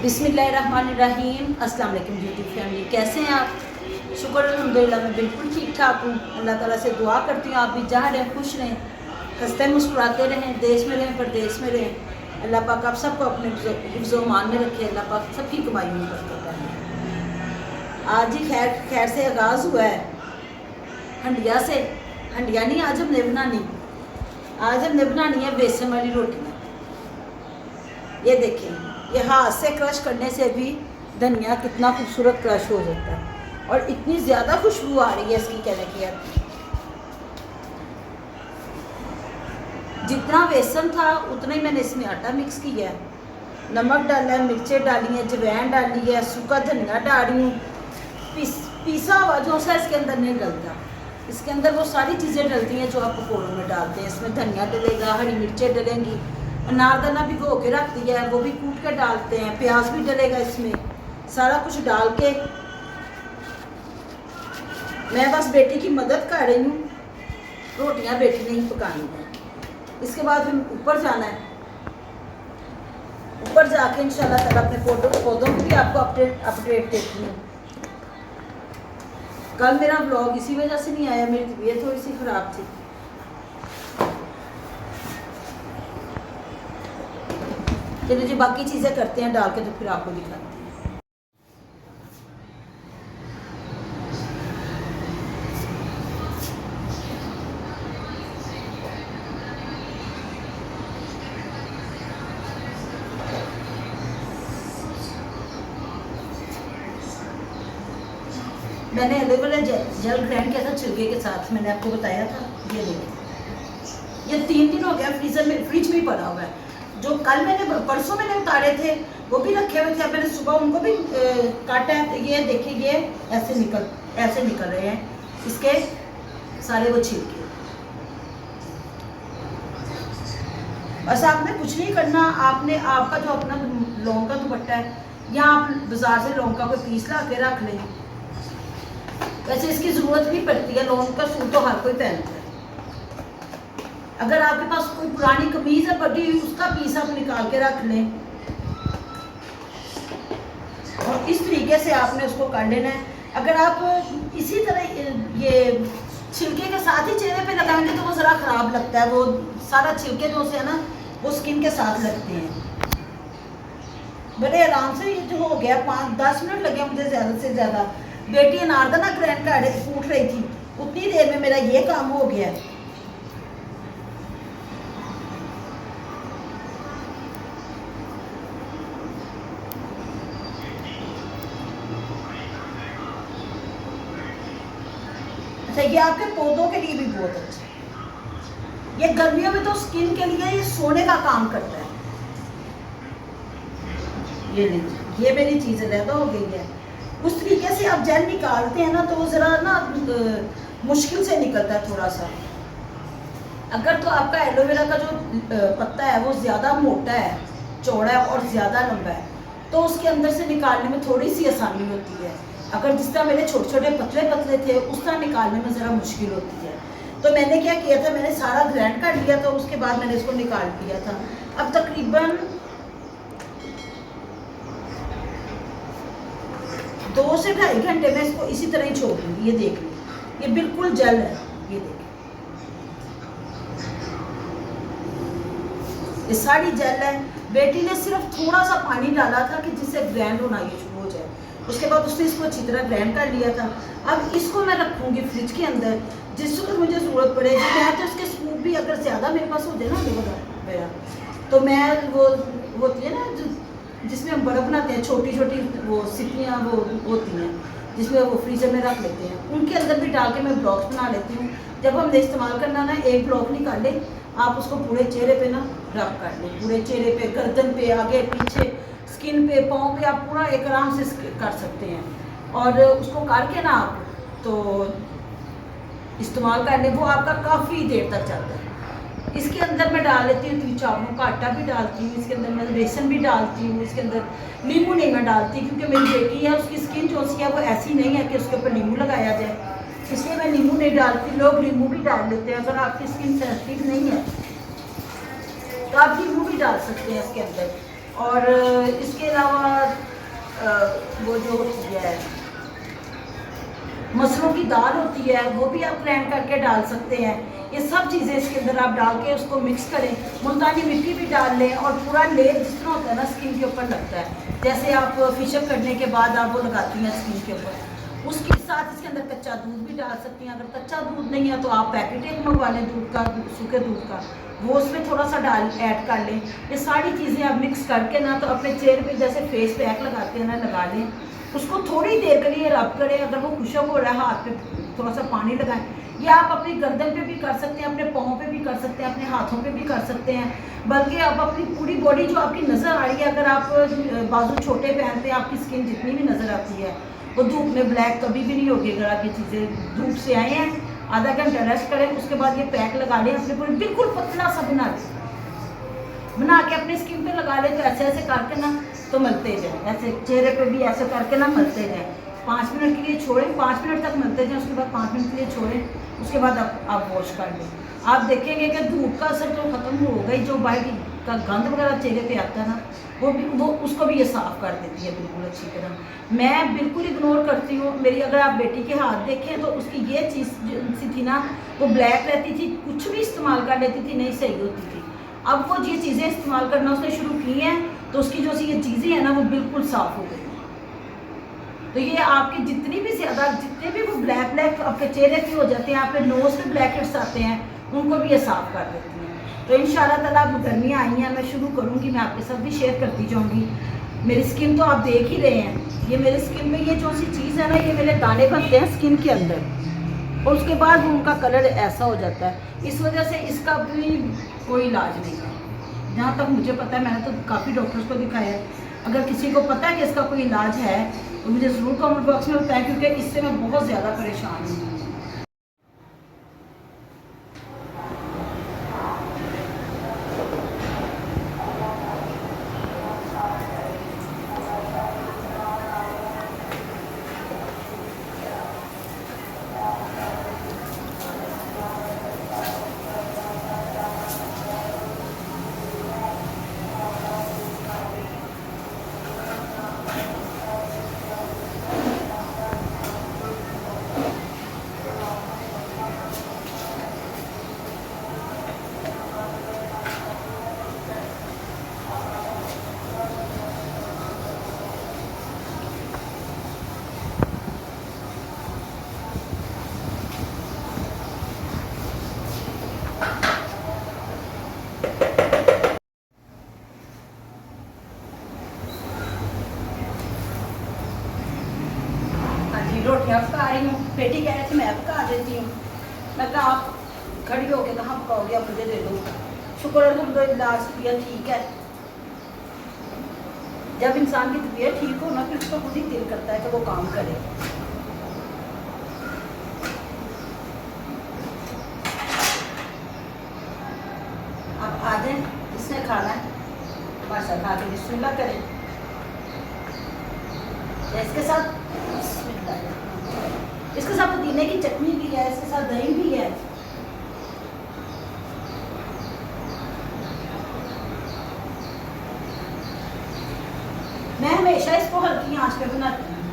बिस्मिल्लाहिर्रहमानिर्रहीम। अस्सलाम वालेकुम यूट्यूब फैमिली, कैसे हैं आप? शुक्र अल्हम्दुलिल्लाह मैं बिल्कुल ठीक ठाक हूँ। अल्लाह ताला से दुआ करती हूँ आप भी जहाँ रहें खुश रहें, हंसते मुस्कुराते रहें, देश में रहें परदेश में रहें। अल्लाह पाक आप सबको अपने हिफ्ज़ मान में रखे। अल्लाह पाक सबकी कमाई में बरकत है। आज ही खैर खैर से आगाज़ हुआ है हंडिया से। हंडिया नहीं, आज हमने बनानी, आज हमने बनानी है बेसन वाली रोटियाँ। ये देखें, ये हाथ से क्रश करने से भी धनिया कितना खूबसूरत क्रश हो जाता है और इतनी ज़्यादा खुशबू आ रही है इसकी, कहने की यार। जितना बेसन था उतना ही मैंने इसमें आटा मिक्स किया है, नमक डाला है, मिर्चें डाली हैं, अजवाइन डाली है, सूखा धनिया डाल रही हूँ। पीसा हुआ जो सा इसके अंदर नहीं डलता, इसके अंदर वो सारी चीज़ें डलती हैं जो आप पकौड़ों में डालते हैं। इसमें धनिया डलेगा, हरी मिर्चें डलेंगी, अनारदाना भिगो के रख दिया है वो भी कूट के डालते हैं, प्याज भी डलेगा इसमें। सारा कुछ डाल के मैं बस बेटी की मदद कर रही हूँ, रोटियां बेटी ने ही पकानी है। इसके बाद फिर ऊपर जाना है, ऊपर जाके इंशाल्लाह ताला अपने पौधों की भी आपको अपडेट देती हूँ। कल मेरा व्लॉग इसी वजह से नहीं आया, मेरी तबीयत थोड़ी सी ख़राब थी। चलिए जी बाकी चीज़ें करते हैं डाल के, तो फिर आपको दिखाते हैं। मैंने एलोवेरा जेल ग्राइंड किया था छिलके के साथ, मैंने आपको बताया था। ये देखिए, ये 3 दिन हो गया फ्रिज में पड़ा हुआ है। जो कल मैंने परसों मैंने उतारे थे वो भी रखे हुए थे, अब मैंने सुबह उनको भी काटा है। तो ये देखिए, ये ऐसे निकल रहे हैं इसके सारे वो छिलके। बस आपने कुछ नहीं करना, आपने आपका जो अपना लौंग का दुपट्टा है या आप बाजार से लौंग का कोई पीस ला के रख लें। वैसे इसकी ज़रूरत भी पड़ती है, लौंग का सूट तो हर कोई पहनता है। अगर आपके पास कोई पुरानी कमीज है बड़ी हुई, उसका पीस आप निकाल के रख लें और इस तरीके से आपने उसको कर लेना है। अगर आप इसी तरह ये छिलके के साथ ही चेहरे पे लगाएंगे तो वो ज़रा ख़राब लगता है, वो सारा छिलके जो से है ना वो स्किन के साथ लगते हैं। बड़े आराम से ये जो हो गया, 5-10 मिनट लगे मुझे ज़्यादा से ज़्यादा। बेटी अनारदाना ग्राइंड कर कूट रही थी, उतनी देर में मेरा ये काम हो गया। ये आपके पौधों के लिए भी बहुत अच्छा है। ये गर्मियों में तो स्किन के लिए ये सोने का काम करता है। ये लीजिए, ये मेरी चीज़ ज़्यादा हो गई है। उस तरीके से आप जेल निकालते हैं ना तो वो ज़रा ना मुश्किल से निकलता है थोड़ा सा। अगर तो आपका एलोवेरा का जो पत्ता है वो ज़्यादा मोटा है, चौड़ा है और ज़्यादा लंबा है तो उसके अंदर से निकालने में थोड़ी सी आसानी होती है। अगर जिस तरह मेरे छोटे छोटे पतले पतले थे उस तरह निकालने में ज़रा मुश्किल होती है। तो मैंने क्या किया था, मैंने सारा ग्राइंड कर लिया था, उसके बाद मैंने इसको निकाल लिया था। अब तकरीबन 2 से 2.5 घंटे में इसको इसी तरह ही छोड़ दूँगी। ये देख लीजिए, ये बिल्कुल जल है। ये देखिए, ये सारी जेल है। बेटी ने सिर्फ थोड़ा सा पानी डाला था कि जिससे ग्राइंड होना ये शुरू हो जाए। उसके बाद उसने इसको अच्छी तरह ग्राइंड कर लिया था। अब इसको मैं रखूँगी फ्रिज के अंदर, जिस वक्त मुझे ज़रूरत पड़ेगी। मैं तो इसके स्कूप भी अगर ज़्यादा मेरे पास हो जाए ना मेरा, तो मैं वो होती है ना जिसमें हम बर्फ़ बनाते हैं, छोटी छोटी वो सिपियाँ वो होती हैं जिसमें वो फ्रीज़र में रख लेते हैं, उनके अंदर भी डाल के मैं ब्लॉक्स बना लेती हूँ। जब हमने इस्तेमाल करना ना, एक ब्लॉक निकाल लें आप, उसको पूरे चेहरे पे ना रब कर लें, पूरे चेहरे पे, गर्दन पे, आगे पीछे, स्किन पे, पाँव पे, आप पूरा एक आराम से कर सकते हैं। और उसको करके ना आप तो इस्तेमाल कर लें, वो आपका काफ़ी देर तक चलता है। इसके अंदर मैं डाल लेती हूँ 3 चावलों का आटा भी डालती हूँ, इसके अंदर मैं बेसन भी डालती हूँ। इसके अंदर नींबू नहीं मैं डालती क्योंकि मेरी बेटी है, उसकी स्किन जो सी है वो ऐसी नहीं है कि उसके ऊपर नींबू लगाया जाए, इसलिए मैं नींबू नहीं डालती। लोग नींबू भी डाल लेते हैं। अगर आपकी स्किन सेंसिटिव नहीं है तो आप नींबू भी डाल सकते हैं इसके अंदर। और इसके अलावा वो जो होती है मसलों की दाल होती है वो भी आप ग्राइंड करके डाल सकते हैं। ये सब चीज़ें इसके अंदर आप डाल के उसको मिक्स करें। मुल्तानी मिट्टी भी डाल लें और पूरा लेप जिस तरह होता है ना स्किन के ऊपर लगता है, जैसे आप फिशअप करने के बाद आप वो लगाती हैं स्किन के ऊपर, उसके साथ इसके अंदर कच्चा दूध भी डाल सकती हैं। अगर कच्चा दूध नहीं है तो आप पैकेट एक मंगवा लें दूध का, सूखे दूध का, वो उसमें थोड़ा सा डाल ऐड कर लें। ये सारी चीज़ें आप मिक्स करके ना तो अपने चेहरे पे जैसे फेस पैक लगाते हैं ना लगा लें, उसको थोड़ी देर के लिए रब करें। अगर वो खुशक हो रहा है हाथ पे थोड़ा सा पानी लगाएं। या आप अपनी गर्दन पे भी कर सकते हैं, अपने पाँव पे भी कर सकते हैं, अपने हाथों पे भी कर सकते हैं, बल्कि आप अपनी पूरी बॉडी जो आपकी नज़र आ रही है, अगर आप बाजू छोटे पहनते हैं आपकी स्किन जितनी भी नज़र आती है वो धूप में ब्लैक कभी भी नहीं होगी। अगर आप ये चीज़ें धूप से आए हैं आधा घंटा रेस्ट करें, उसके बाद ये पैक लगा लें अपने पूरे, बिल्कुल पतला सा बना के अपने स्किन पे लगा ले। तो ऐसे ऐसे करके ना तो मलते जाए, ऐसे चेहरे पे भी ऐसे करके ना मलते जाए। 5 मिनट के लिए छोड़ें, 5 मिनट तक मलते जाएं, उसके बाद 5 मिनट के लिए छोड़ें, उसके बाद आप वॉश कर लें। आप देखेंगे कि धूप का असर तो ख़त्म हो गई, जो बाहर का गंद वगैरह चेहरे पे आता है ना वो उसको भी ये साफ़ कर देती है बिल्कुल अच्छी तरह। मैं बिल्कुल इग्नोर करती हूँ। मेरी अगर आप बेटी के हाथ देखें तो उसकी ये चीज़ सी थी ना, वो ब्लैक रहती थी, कुछ भी इस्तेमाल कर लेती थी, नहीं सही होती थी। अब वो ये चीज़ें इस्तेमाल करना उसने शुरू की हैं तो उसकी जो सी ये चीज़ें हैं ना वो बिल्कुल साफ़ हो गई। तो ये आपकी जितनी भी वो ब्लैक आपके चेहरे पे हो जाते हैं, आपके नोज पे ब्लैक हेड्स आते हैं, उनको भी ये साफ़ कर देती हैं। तो इंशाल्लाह ताला अब गर्मियाँ आई हैं, मैं शुरू करूँगी, मैं आपके साथ भी शेयर करती जाऊँगी। मेरी स्किन तो आप देख ही रहे हैं, ये मेरी स्किन में ये जो सी चीज़ है ना, ये मेरे दाने बनते हैं स्किन के अंदर और उसके बाद उनका कलर ऐसा हो जाता है। इस वजह से इसका भी कोई इलाज नहीं है जहाँ तक मुझे पता है। मैंने तो काफ़ी डॉक्टर्स को दिखाया है। अगर किसी को पता है कि इसका कोई इलाज है तो मुझे ज़रूर कमेंट बॉक्स में बताएं, क्योंकि इससे मैं बहुत ज़्यादा परेशान हूँ। रोटियाँ पका रही हूँ, बेटी कह रही थी मैं पका देती हूँ। मैं कहा आप खड़ी होके कहाँ पकाओगे, आप मुझे दे दो। शुक्र है तुम तो इलाज तबीयत ठीक है। जब इंसान की तबीयत ठीक हो ना फिर उसका खुद ही दिल करता है कि वो काम करे। आप आ जाए, जिसने खाना है बादशाह खा के बिस्मिल्लाह करें। इसके साथ पुदीने की चटनी भी है, इसके साथ दही भी है। मैं हमेशा इसको हल्की आंच पे बनाती हूँ,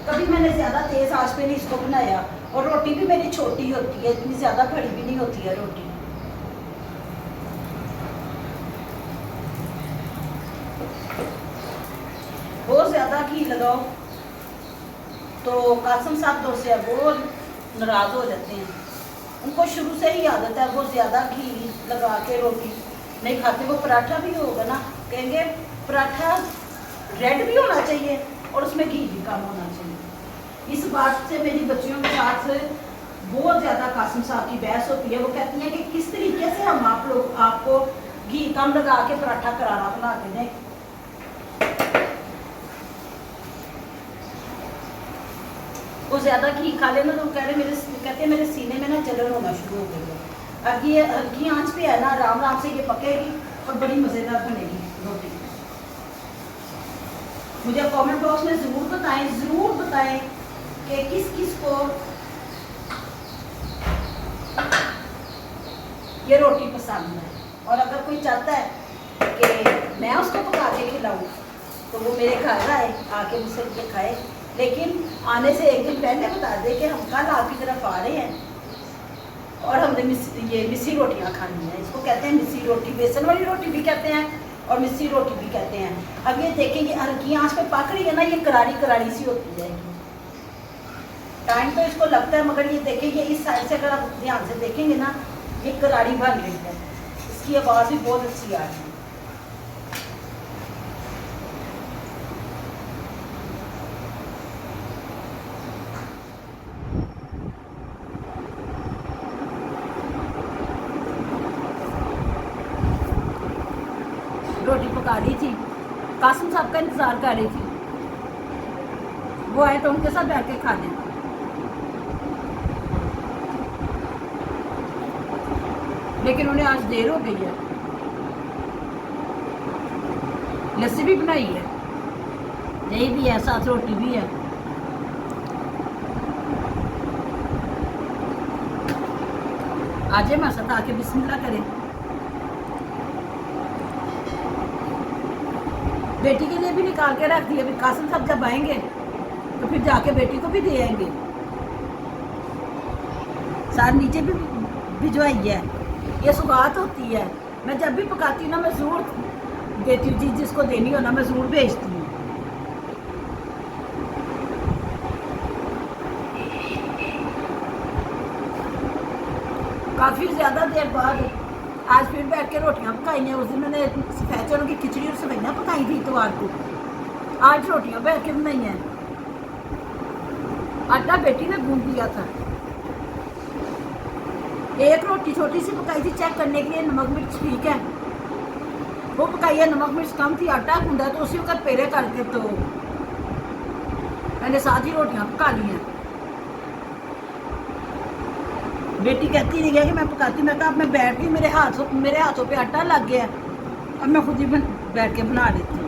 कभी मैंने ज़्यादा तेज़ आंच पे नहीं इसको बनाया। और रोटी भी मेरी छोटी होती है, इतनी ज़्यादा बड़ी भी नहीं होती है रोटी। बहुत ज़्यादा घी लगाओ तो कासम साहब दोस्त है वो नाराज़ हो जाते हैं। उनको शुरू से ही आदत है, वो ज़्यादा घी लगा के रोटी नहीं खाते। वो पराठा भी होगा ना, कहेंगे पराठा रेड भी होना चाहिए और उसमें घी भी कम होना चाहिए। इस बात से मेरी बच्चियों के साथ बहुत ज़्यादा कासम साहब की बहस होती है। वो कहती हैं कि किस तरीके से हम आपको घी कम लगा के पराठा करारा बना के दें। वो ज़्यादा घी खा लेना तो कहते हैं मेरे सीने में ना जलन होना शुरू हो गई है। अब ये हल्की आंच पे है ना, आराम आराम से ये पकेगी और बड़ी मज़ेदार बनेगी रोटी। मुझे कमेंट बॉक्स में ज़रूर बताएं कि किस किस को ये रोटी पसंद है। और अगर कोई चाहता है कि मैं उसको पका के खिलाऊँ, तो वो मेरे घर आए, आके मुझसे ये खाए। लेकिन आने से एक दिन पहले बता दे कि हम कल आपकी तरफ आ रहे हैं और हमने मिस्सी रोटियाँ खानी है। इसको कहते हैं मिस्सी रोटी, बेसन वाली रोटी भी कहते हैं और मिस्सी रोटी भी कहते हैं। अब ये देखेंगे हल्की आंच पे पक रही है ना, ये करारी करारी सी होती जाएगी। टाइम तो इसको लगता है, मगर ये देखेंगे इस साइड से अगर आप ध्यान से देखेंगे ना, ये करारी बन रही है। इसकी आवाज़ भी बहुत अच्छी आ रही है। रोटी पका ली थी, कासिम साहब का इंतज़ार कर रही थी, वो आए तो उनके साथ बैठ के खा लें। लेकिन उन्हें आज देर हो गई है। लस्सी भी बनाई है, दही भी है, साथ रोटी भी है। आज हमारे साथ आके बिस्मिल्लाह करें। बेटी के लिए भी निकाल के रख दिया, अभी कासिम साहब जब आएंगे तो फिर जाके बेटी को भी दे आएंगे। साथ नीचे भी भिजवाई है। ये सुगात होती है, मैं जब भी पकाती हूँ ना, मैं ज़रूर देती हूँ, चीज़ जिसको देनी हो ना मैं ज़रूर भेजती हूँ। काफ़ी ज़्यादा देर बाद आज फिर बैठ के रोटियाँ पकाई हैं। उस दिन मैंने सफ़ेद चनों की खिचड़ी और सवैयाँ पकाई थी इतवार को, आज रोटियाँ बैठ के बनाई हैं। आटा बेटी ने गूंद दिया था। एक रोटी छोटी सी पकाई थी चेक करने के लिए नमक मिर्च ठीक है, वो पकाई है, नमक मिर्च कम थी, आटा गूंदा तो उसी वक्त पेरे करके तो मैंने साथ ही रोटियाँ पका ली हैं। बेटी कहती रही है कि मैं पकाती, मैं कहा अब मैं बैठ गई, मेरे हाथों पे आटा लग गया, अब मैं खुद ही बैठ के बना लेती हूँ।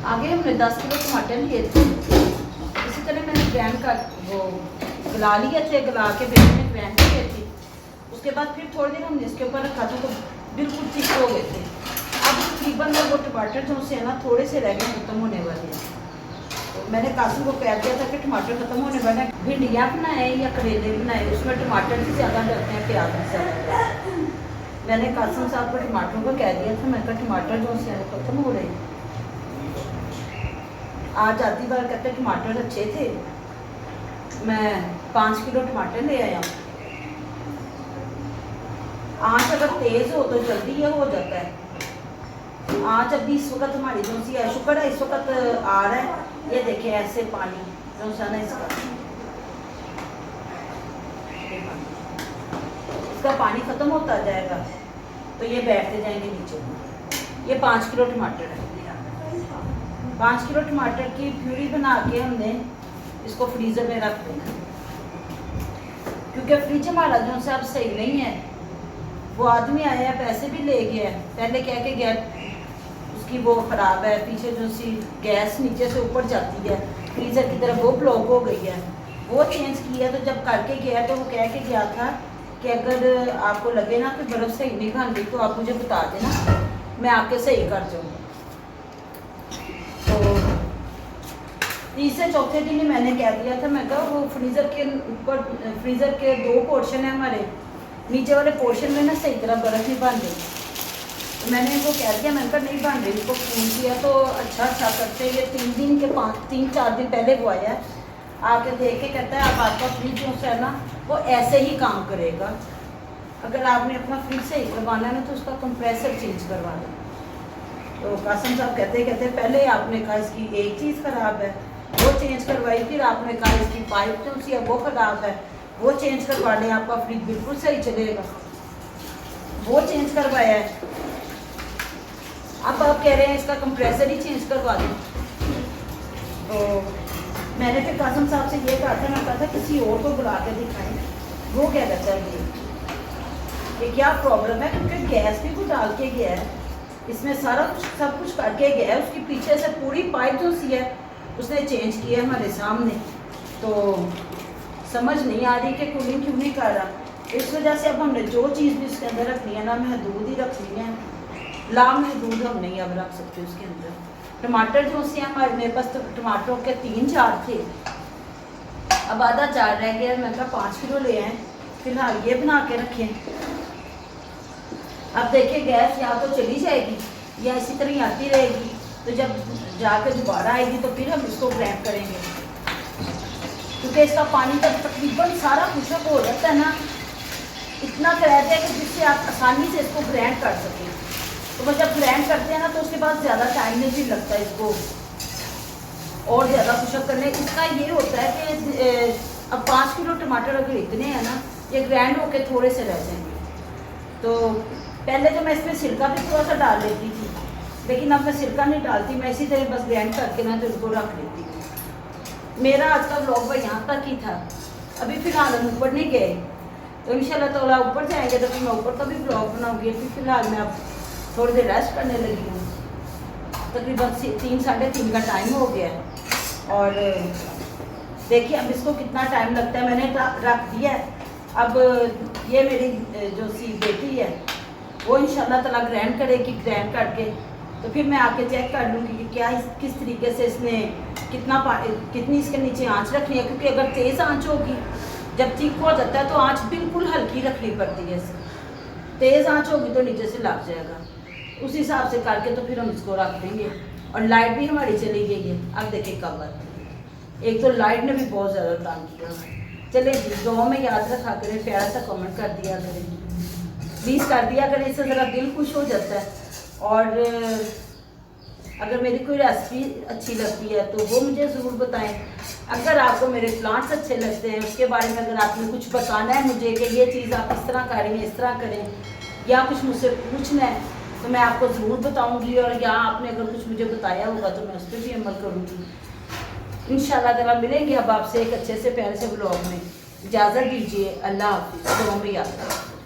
आगे हमने 10 किलो टमाटर लिए थे, इसी तरह मैंने ग्राइंड कर वो गला लिए थे, गला के बेटे में ग्राइंड किए थे। उसके बाद फिर थोड़ी देर हमने इसके ऊपर रखा था तो बिल्कुल ठीक हो गए थे। अब तकरीबन वो टमाटर जो से है ना थोड़े से रह गए, ख़त्म होने वाले हैं। तो मैंने कासिम को कह दिया था कि टमाटर ख़त्म होने वाले हैं, भिंडियाँ बनाए या करेले बनाए, उसमें टमाटर भी ज़्यादा डलते हैं, प्याज भी ज़्यादा। मैंने कासिम साहब को टमाटरों को कह दिया था, मैं कहा टमाटर जो से ख़त्म हो रहे हैं। आज आधी बार कहते टमाटर अच्छे थे, मैं 5 किलो टमाटर ले आया। आँच अगर तेज़ हो तो जल्दी ये हो जाता है। आँच अभी इस वक्त हमारी जो सी है, शुक्र है इस वक्त आ रहा है, ये देखें ऐसे पानी जो सा ना इसका पानी ख़त्म होता जाएगा तो ये बैठते जाएंगे नीचे। ये 5 किलो टमाटर है। 5 किलो टमाटर की प्यूरी बना के हमने इसको फ्रीज़र में रख देना, क्योंकि फ्रिज हमारा जो से अब सही नहीं है। वो आदमी आया है, पैसे भी ले गया है, पहले कह के गया उसकी वो ख़राब है, पीछे जो सी गैस नीचे से ऊपर जाती है फ्रीज़र की तरफ, वो ब्लॉक हो गई है, वो चेंज किया। तो जब करके गया तो वो कह के गया था कि अगर आपको लगे ना कि बर्फ़ सही नहीं बन रही तो आप मुझे बता देना, मैं आपके सही कर जाऊँगा। तो तीसरे चौथे दिन ही मैंने कह दिया था, मैं कहा वो फ्रीज़र के ऊपर, फ्रीज़र के 2 पोर्शन है हमारे, नीचे वाले पोर्शन में ना सही तरह बर्फ़ नहीं बन रही। तो मैंने इनको कह दिया, मैंने कहा नहीं बन रही, इसको फ़ोन किया तो अच्छा करते, ये 3-4 दिन पहले वो आया है, आके देख के कहता है अब आपका फ्रिज जो है ना वो ऐसे ही काम करेगा, अगर आपने अपना फ्रिज सही करवाना है ना तो उसका कंप्रेसर चेंज करवाना। तो कासिम साहब कहते पहले आपने कहा इसकी एक चीज़ ख़राब है, वो चेंज करवाई, फिर आपने कहा इसकी पाइप जो सी है वो ख़राब है, वो चेंज करवा लें, आपका फ्रिज बिल्कुल सही चलेगा। वो चेंज करवाया है। अब आप कह रहे हैं इसका कंप्रेसर ही चेंज करवा दें। तो मैंने फिर कासिम साहब से ये कहा था, मैं कहा था किसी और को बुला के दिखाएं। वो कह रहा था ये क्या प्रॉब्लम है, क्योंकि गैस भी को डाल के गया है, इसमें सारा कुछ सब कुछ करके गया है, उसकी पीछे से पूरी पाइप जो सी है उसने चेंज की है हमारे सामने। तो समझ नहीं आ रही कि कूलिंग क्यों नहीं कर रहा। इस वजह से अब हमने जो चीज़ भी उसके अंदर रखनी है ना, महदूद ही रखनी है, लामहदूद हम नहीं अब रख सकते उसके अंदर। टमाटर जो से हमारे मेरे पास तो टमाटरों के 3 जार थे, अब आधा जार रह गया। मैं कहा 5 किलो ले आए, फिलहाल ये बना के रखें। अब देखिए गैस या तो चली जाएगी या इसी तरह ही आती रहेगी, तो जब जाकर दोबारा आएगी तो फिर हम इसको ग्राइंड करेंगे, क्योंकि इसका पानी जब तकरीबन सारा खुशक हो जाता है ना, इतना क्रैक है कि जिससे आप आसानी से इसको ग्राइंड कर सकें। तो वो जब ग्राइंड करते हैं ना तो उसके बाद ज़्यादा टाइम नहीं लगता इसको और ज़्यादा खुशक करने। इसका ये होता है कि अब 5 किलो टमाटर अगर इतने हैं ना, ये ग्राइंड होके थोड़े से रह जाएंगे। तो पहले तो मैं इसमें सिरका भी थोड़ा सा डाल लेती थी, लेकिन अब मैं सिरका नहीं डालती, मैं इसी तरह बस ग्राइंड करके ना तो इसको रख लेती हूँ। मेरा आज का व्लॉग भाई यहाँ तक ही था। अभी फ़िलहाल हम ऊपर नहीं गए, तो इंशाल्लाह ताला ऊपर जाएंगे तो फिर मैं ऊपर का भी व्लॉग बनाऊँगी। फिर फ़िलहाल मैं अब थोड़ी देर रेस्ट करने लगी हूँ। तकरीबन 3 साढ़े 3 का टाइम हो गया है, और देखिए अब इसको कितना टाइम लगता है। मैंने रख दिया है। अब ये मेरी जो सी बेटी है वो इंशाल्लाह ताला ग्राइंड करेगी, ग्राइंड करके तो फिर मैं आके चेक कर लूँगी कि क्या किस तरीके से इसने कितनी इसके नीचे आंच रखनी है, क्योंकि अगर तेज़ आंच होगी, जब ठीक हो जाता है तो आंच बिल्कुल हल्की रखनी पड़ती है। तेज़ आंच होगी तो नीचे से लग जाएगा। उस हिसाब से करके तो फिर हम इसको रख देंगे। और लाइट भी हमारी चली गई है। अब देखिए कवर, एक तो लाइट ने भी बहुत ज़्यादा तंग किया। चले दुआ में याद रखा करें, प्यारा सा कमेंट कर दिया करें, प्लीज़ कर दिया करें, इससे ज़रा दिल खुश हो जाता है। और अगर मेरी कोई रेसिपी अच्छी लगती है तो वो मुझे ज़रूर बताएं। अगर आपको मेरे प्लांट्स अच्छे लगते हैं, उसके बारे में अगर आपने कुछ बताना है मुझे कि ये चीज़ आप इस तरह करेंगे, इस तरह करें, या कुछ मुझसे पूछना है तो मैं आपको ज़रूर बताऊंगी। और या आपने अगर कुछ मुझे बताया होगा तो मैं उस पर भी अमल करूँगी इंशाल्लाह ताला। मिलेंगे अब आपसे एक अच्छे से प्यारे से व्लॉग में। इजाज़त दीजिए, अल्लाह हाफ़िज़, दुआ में याद रखिए।